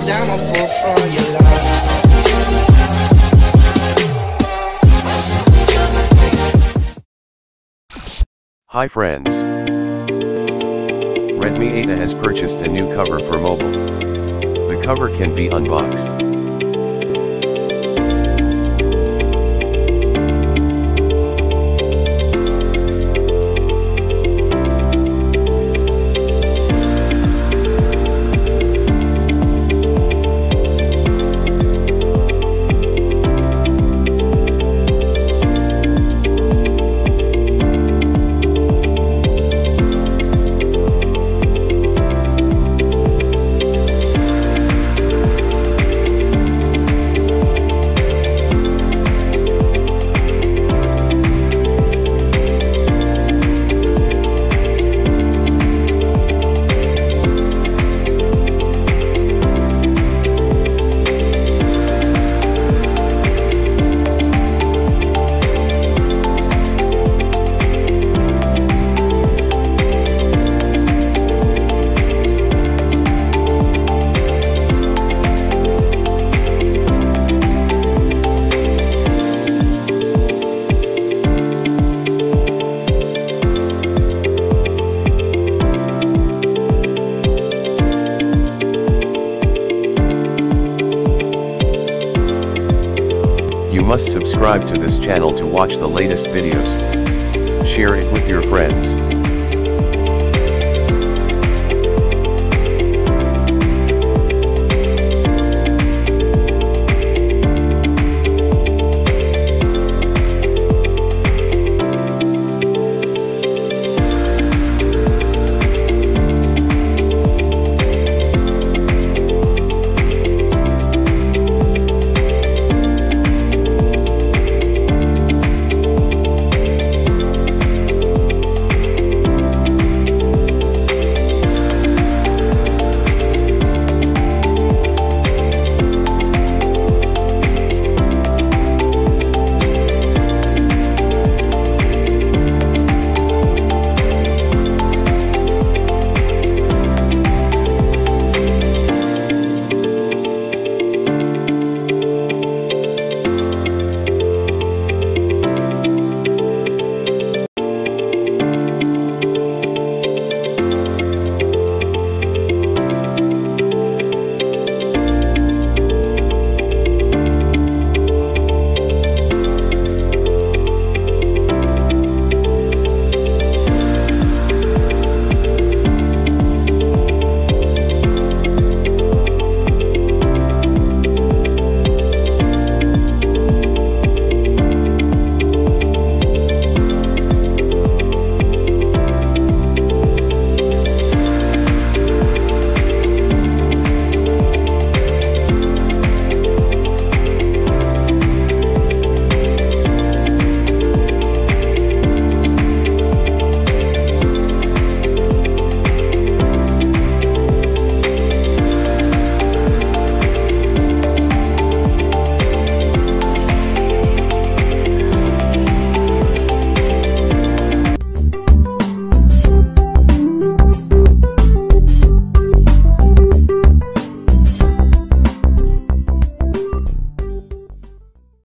'cause I'm a fool for your love. Hi friends. Redmi 8 has purchased a new cover for mobile. The cover can be unboxed. You must subscribe to this channel to watch the latest videos. Share it with your friends.